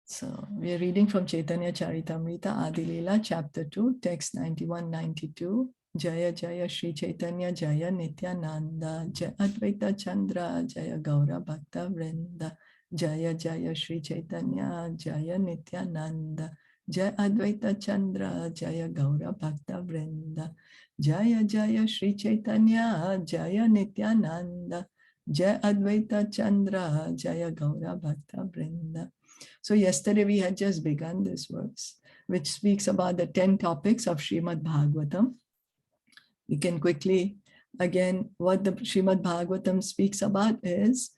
So we are reading from Chaitanya Charitamrita, Adi Leela, chapter 2, text 91-92. Jaya Jaya Shri Chaitanya Jaya Nityananda Jaya Advaita Chandra Jaya Gaura Bhakta Vrinda Jaya Jaya Shri Chaitanya Jaya Nityananda Jaya Advaita Chandra Jaya Gaura Bhakta Vrinda Jaya Jaya Shri Chaitanya Jaya Nityananda Jaya Advaita Chandra Jaya Gaura Bhakta Vrinda. So yesterday we had just begun this verse, which speaks about the 10 topics of Srimad Bhagavatam. We can quickly, again, what the Srimad Bhagavatam speaks about is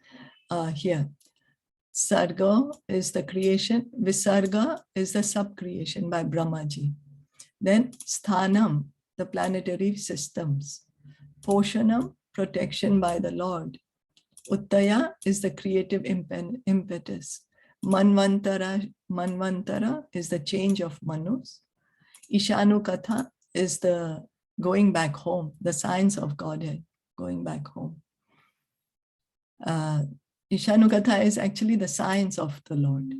here. Sarga is the creation, Visarga is the sub-creation by Brahmaji. Then Sthanam, the planetary systems. Poshanam, protection by the Lord. Uttaya is the creative impetus. Manvantara is the change of Manus. Ishanukatha is the going back home, the science of Godhead, going back home. Ishanukatha is actually the science of the Lord,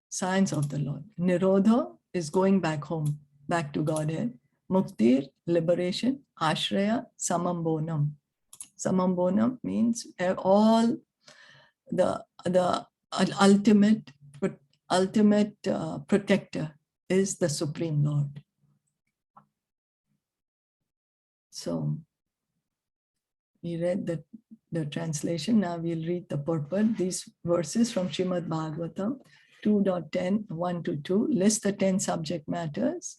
science of the Lord. Nirodha is going back home, back to Godhead. Muktir, liberation. Ashraya, samambonam. Samambonam means all the ultimate protector is the Supreme Lord. So we read the translation. Now we'll read the purport. These verses from Srimad Bhagavatam 2.10, 1-2 list the 10 subject matters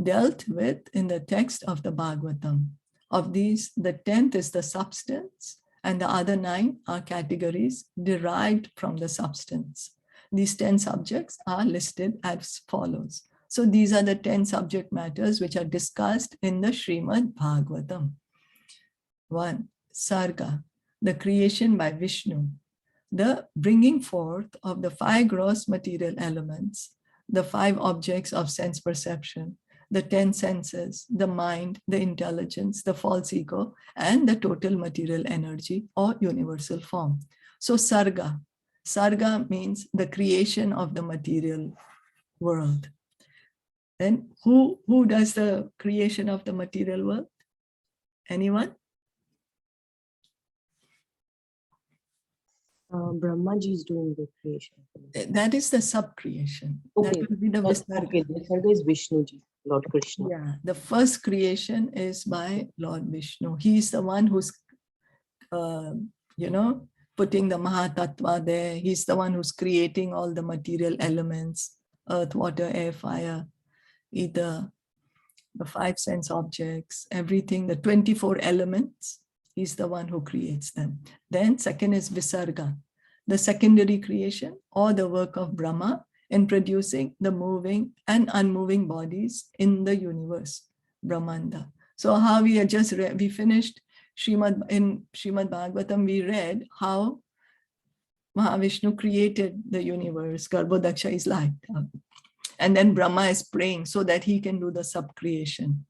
dealt with in the text of the Bhagavatam. Of these, the 10th is the substance, and the other 9 are categories derived from the substance. These 10 subjects are listed as follows. So these are the 10 subject matters which are discussed in the Srimad Bhagavatam. 1. Sarga, the creation by Vishnu, the bringing forth of the 5 gross material elements, the 5 objects of sense perception, the 10 senses, the mind, the intelligence, the false ego, and the total material energy or universal form. So Sarga. Sarga means the creation of the material world. Then who does the creation of the material world? Anyone? Brahmaji is doing the creation. That is the sub-creation. Okay. That will be the Visarga. Okay, Visarga is Vishnuji, Lord Krishna. Yeah, the first creation is by Lord Vishnu. He is the one who's, putting the Mahatattva there. He's the one who's creating all the material elements, earth, water, air, fire, ether, the 5 sense objects, everything, the 24 elements. He's the one who creates them. Then second is Visarga, the secondary creation or the work of Brahma in producing the moving and unmoving bodies in the universe, Brahmanda. So how we are just read, we finished in Srimad Bhagavatam, we read how Mahavishnu created the universe. Garbhodaksha is like that. And then Brahma is praying so that he can do the sub-creation.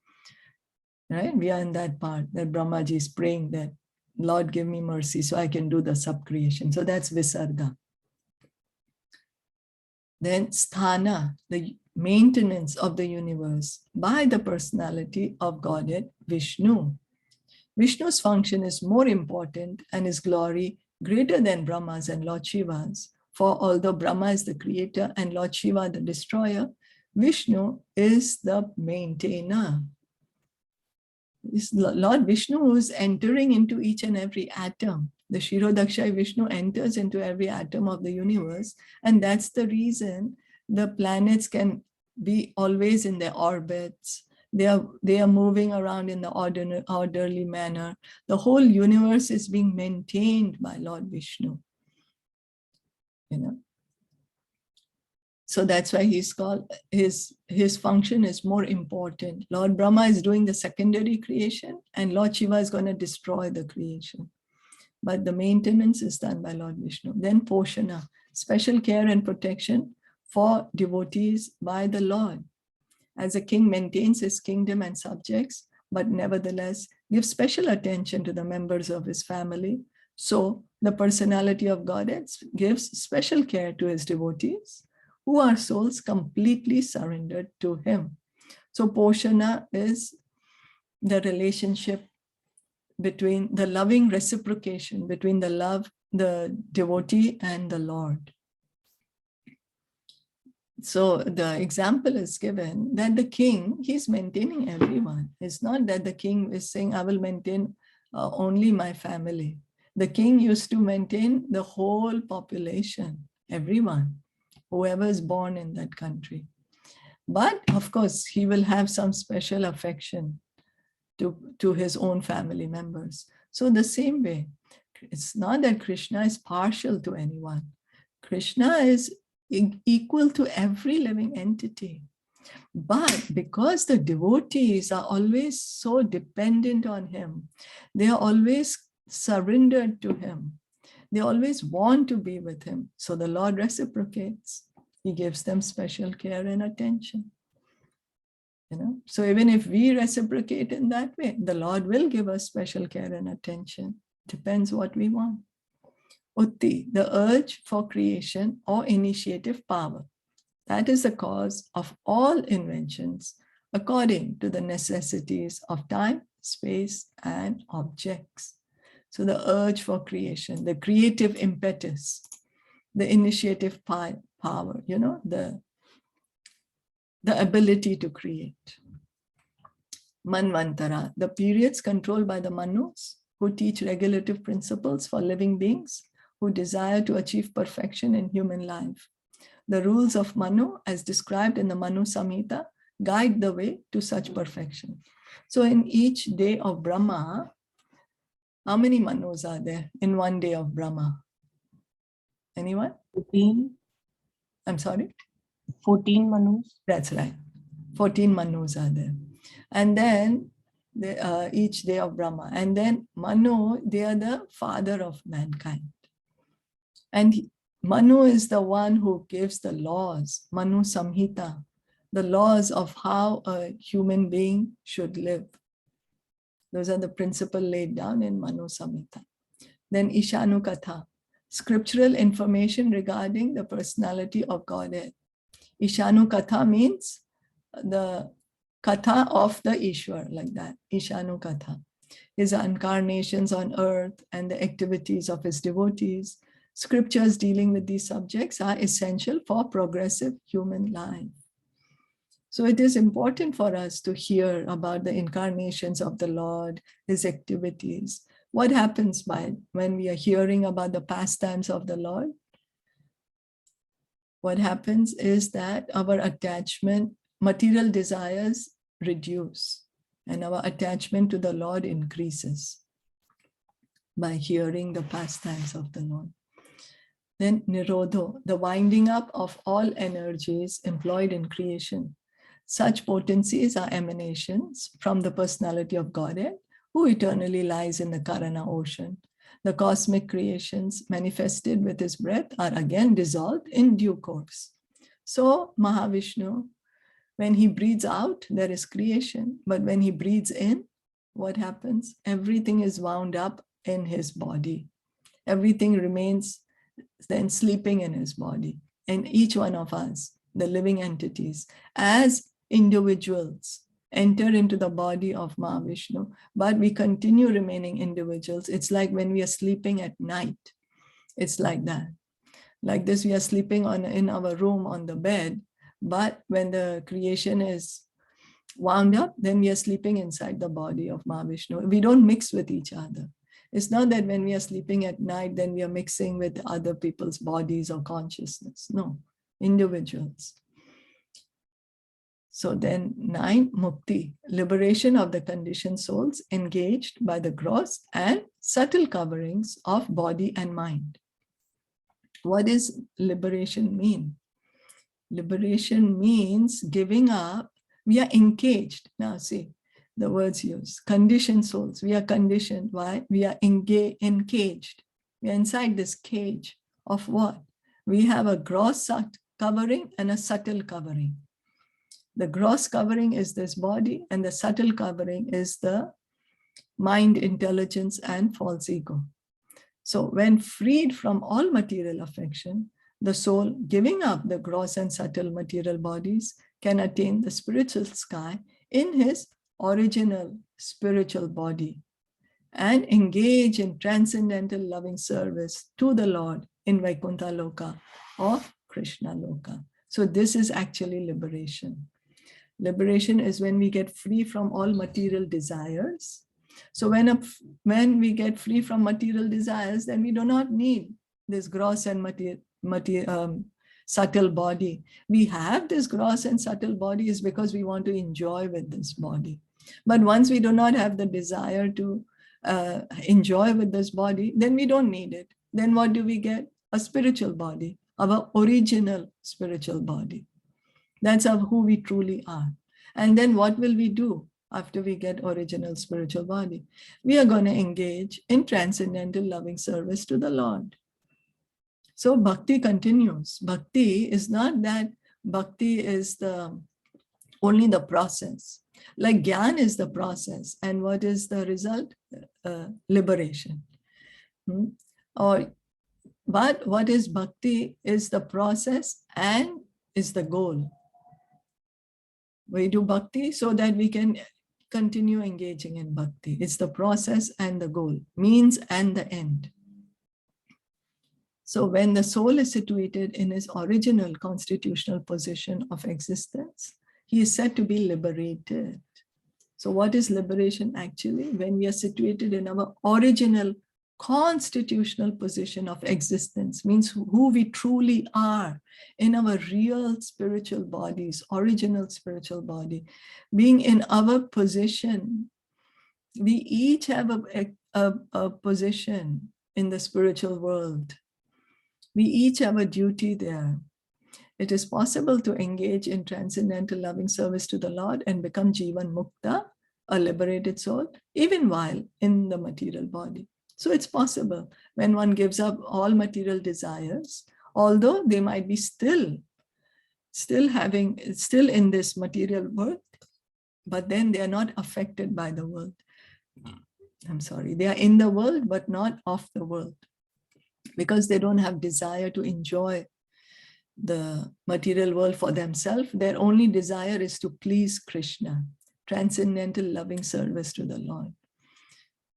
Right? We are in that part that Brahmaji is praying that, Lord, give me mercy so I can do the sub-creation. So that's Visarga. Then Sthana, the maintenance of the universe by the personality of Godhead Vishnu. Vishnu's function is more important and his glory greater than Brahma's and Lord Shiva's. For although Brahma is the creator and Lord Shiva the destroyer, Vishnu is the maintainer. This Lord Vishnu who is entering into each and every atom. The Kshirodakshayi Vishnu enters into every atom of the universe, and that's the reason the planets can be always in their orbits. They are moving around in the orderly manner. The whole universe is being maintained by Lord Vishnu. So that's why he's called, his function is more important. Lord Brahma is doing the secondary creation and Lord Shiva is going to destroy the creation. But the maintenance is done by Lord Vishnu. Then Poshana, special care and protection for devotees by the Lord. As a king maintains his kingdom and subjects, but nevertheless gives special attention to the members of his family. So the personality of Godhead gives special care to his devotees who are souls completely surrendered to him. So Poshana is the relationship between the loving reciprocation between the devotee and the Lord. So the example is given that the king, he's maintaining everyone. It's not that the king is saying, I will maintain only my family. The king used to maintain the whole population, everyone, whoever is born in that country. But of course, he will have some special affection to his own family members. So the same way, it's not that Krishna is partial to anyone. Krishna is equal to every living entity. But because the devotees are always so dependent on him, they are always surrendered to him. They always want to be with him. So the Lord reciprocates. He gives them special care and attention. So even if we reciprocate in that way, the Lord will give us special care and attention. Depends what we want. Utti, the urge for creation or initiative power. That is the cause of all inventions according to the necessities of time, space, and objects. So the urge for creation, the creative impetus, the initiative power, the ability to create. Manvantara, the periods controlled by the Manus who teach regulative principles for living beings who desire to achieve perfection in human life. The rules of Manu, as described in the Manu Samhita, guide the way to such perfection. So in each day of Brahma, how many Manus are there in one day of Brahma? Anyone? 14. I'm sorry? 14 Manus. That's right. 14 Manus are there. And then each day of Brahma. And then Manu, they are the father of mankind. And Manu is the one who gives the laws, Manu Samhita, the laws of how a human being should live. Those are the principles laid down in Manu Samhita. Then Ishanu Katha, scriptural information regarding the personality of Godhead. Ishanu Katha means the Katha of the Ishwar, like that, Ishanu Katha. His incarnations on earth and the activities of his devotees. Scriptures dealing with these subjects are essential for progressive human life. So it is important for us to hear about the incarnations of the Lord, his activities. What happens when we are hearing about the pastimes of the Lord? What happens is that our attachment, material desires reduce, and our attachment to the Lord increases by hearing the pastimes of the Lord. Then Nirodho, the winding up of all energies employed in creation. Such potencies are emanations from the personality of Godhead, who eternally lies in the Karana ocean. The cosmic creations manifested with his breath are again dissolved in due course. So Mahavishnu, when he breathes out, there is creation. But when he breathes in, what happens? Everything is wound up in his body. Everything remains then sleeping in his body. And each one of us, the living entities, as individuals, enter into the body of Mahavishnu, but we continue remaining individuals. It's like when we are sleeping at night. It's like that. Like this, we are sleeping in our room on the bed, but when the creation is wound up, then we are sleeping inside the body of Mahavishnu. We don't mix with each other. It's not that when we are sleeping at night, then we are mixing with other people's bodies or consciousness. No, individuals. So then 9, Mukti, liberation of the conditioned souls engaged by the gross and subtle coverings of body and mind. What does liberation mean? Liberation means giving up. We are engaged. Now see the words used. Conditioned souls. We are conditioned. Why? We are encaged. We are inside this cage of what? We have a gross covering and a subtle covering. The gross covering is this body, and the subtle covering is the mind, intelligence, and false ego. So when freed from all material affection, The soul, giving up the gross and subtle material bodies, can attain the spiritual sky in his original spiritual body and engage in transcendental loving service to the Lord in Vaikuntha Loka or Krishna Loka. So this is actually liberation. Liberation is when we get free from all material desires. So when we get free from material desires, then we do not need this gross and subtle body. We have this gross and subtle body is because we want to enjoy with this body. But once we do not have the desire to enjoy with this body, then we don't need it. Then what do we get? A spiritual body, our original spiritual body. That's who we truly are. And then what will we do after we get original spiritual body? We are going to engage in transcendental loving service to the Lord. So bhakti continues. Bhakti is not that bhakti is only the process. Like Gyan is the process. And what is the result? Liberation. But what is bhakti is the process and is the goal. We do bhakti so that we can continue engaging in bhakti. It's the process and the goal, means and the end. So when the soul is situated in his original constitutional position of existence, he is said to be liberated. So what is liberation actually? When we are situated in our original constitutional position of existence, means who we truly are in our real spiritual bodies, original spiritual body, being in our position. We each have a position in the spiritual world. We each have a duty there. It is possible to engage in transcendental loving service to the Lord and become Jivan Mukta, a liberated soul, even while in the material body. So it's possible when one gives up all material desires, although they might be still in this material world, but then they are not affected by the world. I'm sorry, they are in the world, but not of the world, because they don't have desire to enjoy the material world for themselves. Their only desire is to please Krishna, transcendental loving service to the Lord.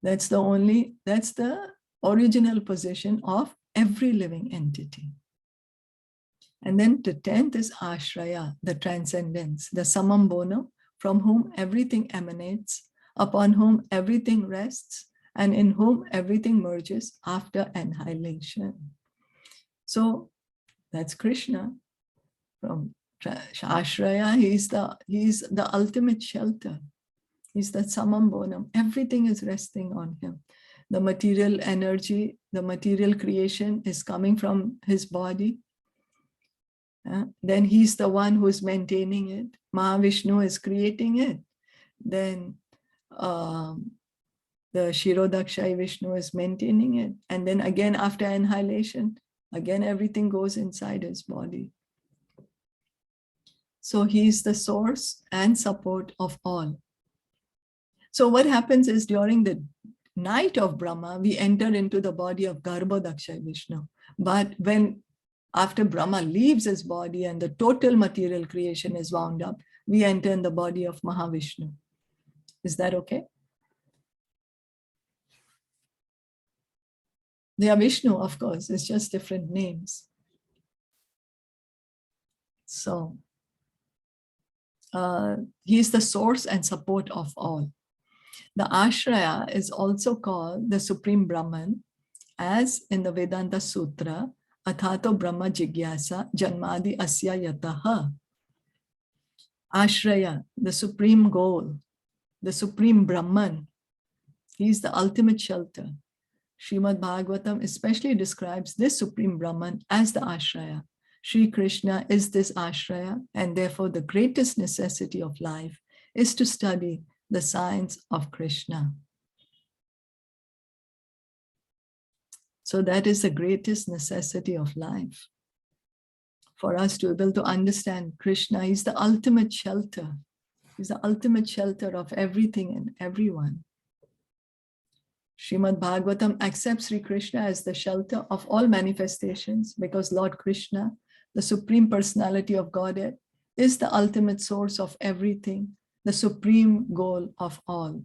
That's the original position of every living entity. And then the 10th is Ashraya, the transcendence, the Samam Bonam, from whom everything emanates, upon whom everything rests, and in whom everything merges after annihilation. So that's Krishna. From Ashraya, he's the ultimate shelter. He's the Samam Bonam. Everything is resting on him. The material energy, the material creation is coming from his body. Then he's the one who is maintaining it. Mahavishnu is creating it. Then the Shirodakshayi Vishnu is maintaining it. And then again, after annihilation, again, everything goes inside his body. So he's the source and support of all. So what happens is during the night of Brahma, we enter into the body of Garbhodakshayi Vishnu. But after Brahma leaves his body and the total material creation is wound up, we enter in the body of Mahavishnu. Is that okay? They are Vishnu, of course, it's just different names. So he's the source and support of all. The Ashraya is also called the Supreme Brahman, as in the Vedanta Sutra, Athato Brahma Jigyasa Janmadi Asya Yataha. Ashraya, the supreme goal, the Supreme Brahman, he's the ultimate shelter. Srimad Bhagavatam especially describes this Supreme Brahman as the Ashraya. Sri Krishna is this Ashraya, and therefore the greatest necessity of life is to study the science of Krishna. So that is the greatest necessity of life. For us to be able to understand Krishna, he's the ultimate shelter. He's the ultimate shelter of everything and everyone. Srimad Bhagavatam accepts Sri Krishna as the shelter of all manifestations because Lord Krishna, the Supreme Personality of Godhead, is the ultimate source of everything, the supreme goal of all.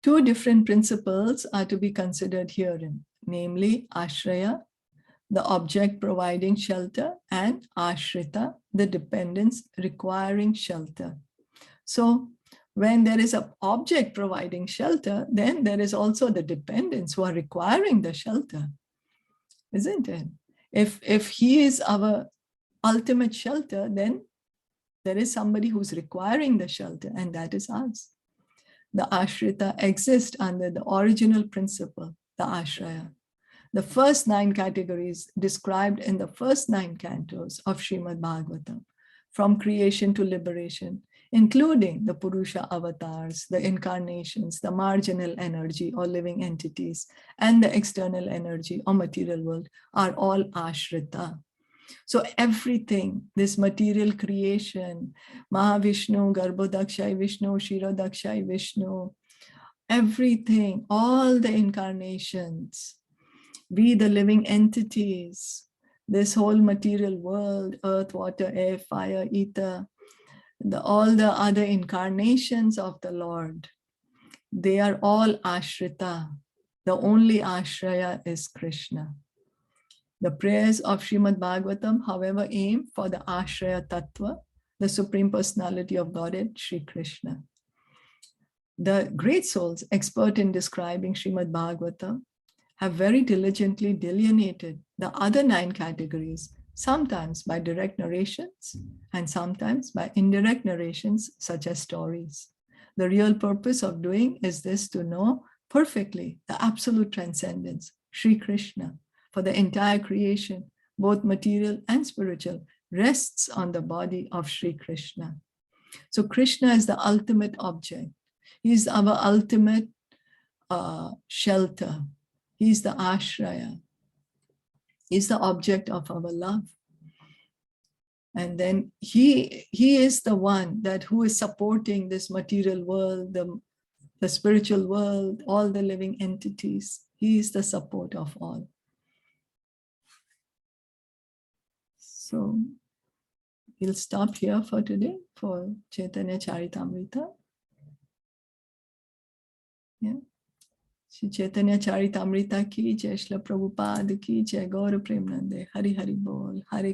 Two different principles are to be considered herein, namely Ashraya, the object providing shelter, and Ashrita, the dependence requiring shelter. So when there is an object providing shelter, then there is also the dependents who are requiring the shelter, isn't it? If he is our ultimate shelter, then there is somebody who's requiring the shelter, and that is us. The Ashrita exist under the original principle, the Ashraya. The first 9 categories described in the first 9 cantos of Srimad Bhagavatam, from creation to liberation, including the Purusha avatars, the incarnations, the marginal energy or living entities, and the external energy or material world, are all Ashrita. So everything, this material creation, Mahavishnu, Garbhodakshai Vishnu, Shirodakshai Vishnu, everything, all the incarnations, we the living entities, this whole material world, earth, water, air, fire, ether, all the other incarnations of the Lord, they are all Ashrita. The only Ashraya is Krishna. The prayers of Srimad Bhagavatam, however, aim for the Ashraya Tattva, the Supreme Personality of Godhead, Sri Krishna. The great souls, expert in describing Srimad Bhagavatam, have very diligently delineated the other 9 categories, sometimes by direct narrations and sometimes by indirect narrations such as stories. The real purpose of doing is this, to know perfectly the absolute transcendence, Sri Krishna, for the entire creation, both material and spiritual, rests on the body of Sri Krishna. So Krishna is the ultimate object. He is our ultimate shelter. He is the Ashraya. He is the object of our love. And then he is the one who is supporting this material world, the spiritual world, all the living entities. He is the support of all. So we'll stop here for today for Chaitanya Charitamrita. Yeah. Shri Chaitanya Charitamrita ki jai, Shri Prabhupada ki jai, Gaura Premanande, Hari Hari Bol, Hare